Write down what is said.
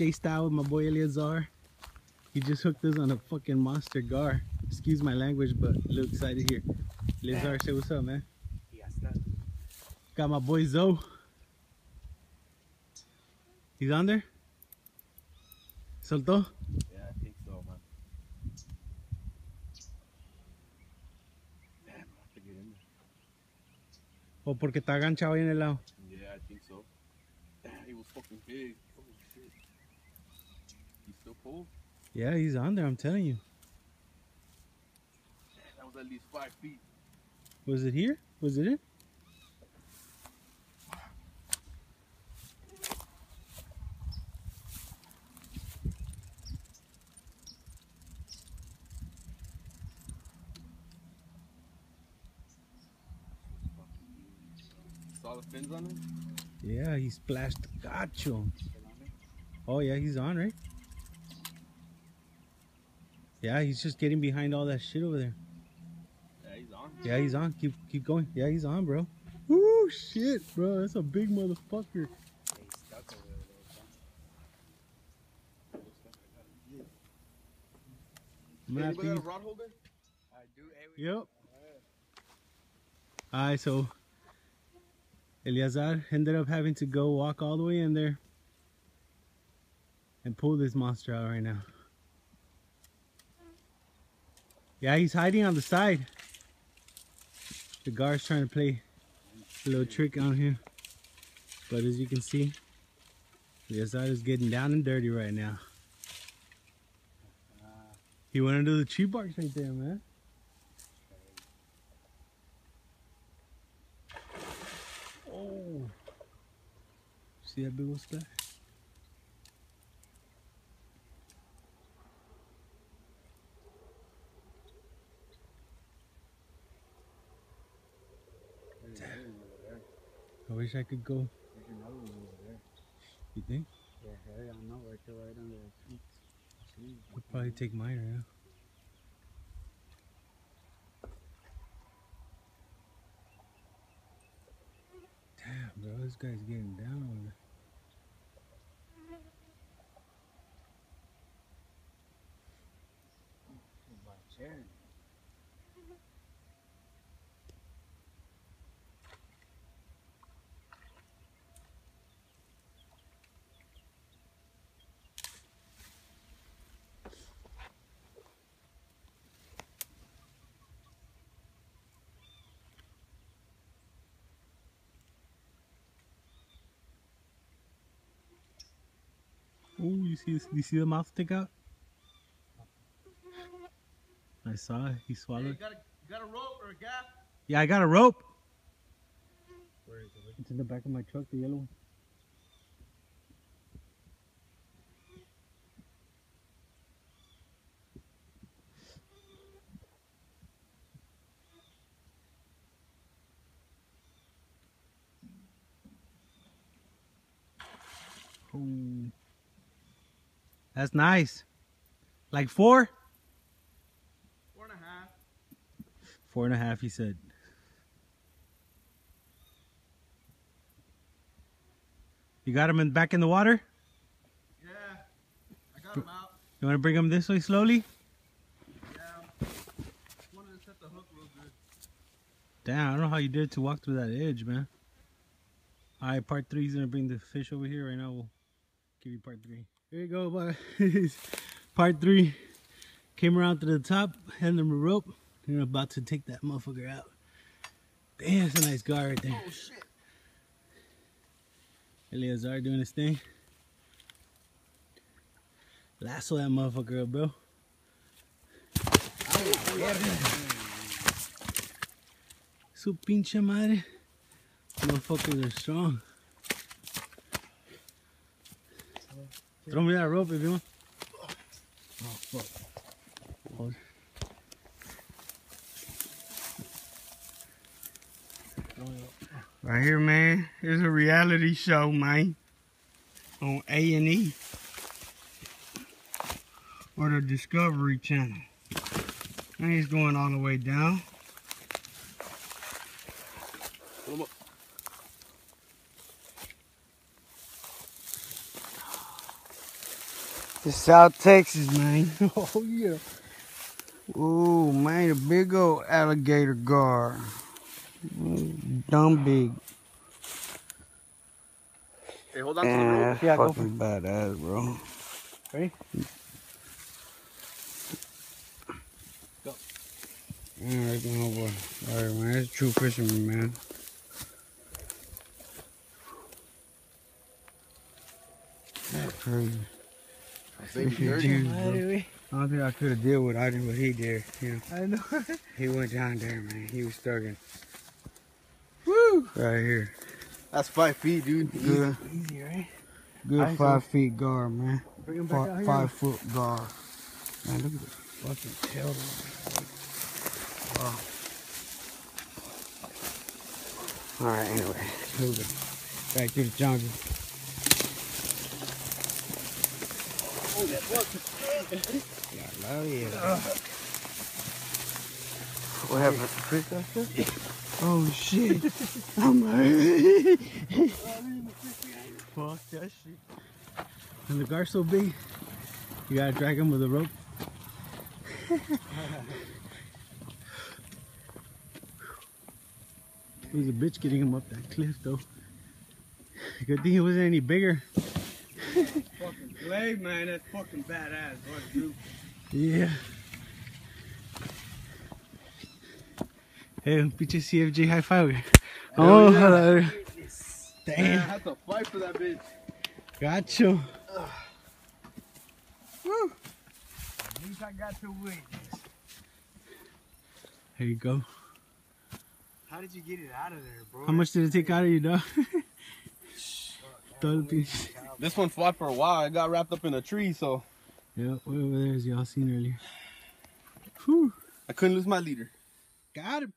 FJ style with my boy Eleazar. He just hooked us on a fucking monster gar. Excuse my language, but a little excited here. Eleazar, say what's up, man. Got my boy Zoe. He's on there? Soltó? Yeah, I think so, man. Damn, I have to get in there. O porque está aganchado ahí en el lado. Yeah, I think so. Damn, he was fucking big. Holy shit. He's still full? Yeah, he's on there, I'm telling you. Damn, that was at least 5 feet. Was it here? Was it it? Saw the fins on him? Yeah, he splashed gacho. Oh yeah, he's on, right? Yeah, he's just getting behind all that shit over there. Yeah, he's on. Yeah, he's on. Keep going. Yeah, he's on, bro. Woo, shit, bro. That's a big motherfucker. I'm gonna have to Anybody got use... a rod holder? I do. Yep. Alright, so Eleazar ended up having to go walk all the way in there and pull this monster out right now. Yeah, he's hiding on the side. The guard's trying to play a little trick on him. But as you can see, Eleazar is getting down and dirty right now. He went into the tree barks right there, man. Oh, see that big old splash? I wish I could go. There's another one over there. You think? Yeah, I don't know. Right there, right under the feet. I'll probably take mine right now. Damn, bro, this guy's getting down on it. By a chair. Oh, you see the mouth stick out? I saw it. He swallowed. Hey, you got a rope or a gaff? Yeah, I got a rope. Where is it? It's in the back of my truck, the yellow one. Oh, that's nice. Like 4? 4.5. 4.5, he said. You got him back in the water? Yeah, I got him out. You want to bring him this way slowly? Yeah, wanted to set the hook real good. Damn, I don't know how you did to walk through that edge, man. Alright, part 3 is going to bring the fish over here. Right now, we'll give you part 3. Here you go, boys. Part 3. Came around to the top, handed him a rope. And about to take that motherfucker out. Damn, that's a nice guy right there. Oh, shit. Eleazar doing his thing. Lasso that motherfucker up, bro. Su pinche madre. Motherfuckers are strong. Throw me that rope if you want. Oh, fuck. Hold. Right here, man. Here's a reality show, man. On A&E. Or the Discovery Channel. And he's going all the way down. Pull him up. It's South Texas, man. Oh yeah. Ooh, man, a big old alligator gar. Dumb big. Hey, hold on to the rope. Yeah, that's Yeah, go fucking badass, bro. Ready? Go. Yeah, that's my boy. Alright, man, that's a true fisherman, man. That's crazy. Baby Appreciate dirty. you, bro. I don't think I could have did what he did. You know, I know. he went down there, man. He was thugging. Woo! Right here. That's 5 feet, dude. Good, Easy, right? good Alright, 5 feet gar, man. Bring him back out here. 5 foot gar. Man, look at the fucking tail. Wow. Alright, anyway. Moving. Back to the jungle. Oh, that fuck. Yeah, love yeah. What happened? Oh shit. I'm like Fuck that shit. And the gar's so big, you gotta drag him with a rope. It was a bitch getting him up that cliff though. Good thing it wasn't any bigger. fucking play, man. That's fucking badass. What, dude? Yeah. Hey, pinche CFJ high five. Oh, hello. Man, I Damn. had to fight for that bitch. Gotcha. Woo. At least I got to win. There you go. How did you get it out of there, bro? How much did it take out of you, dog? Todo piece. This one fought for a while. It got wrapped up in a tree, so Yeah, way over there as y'all seen earlier. Whew. I couldn't lose my leader. Got him.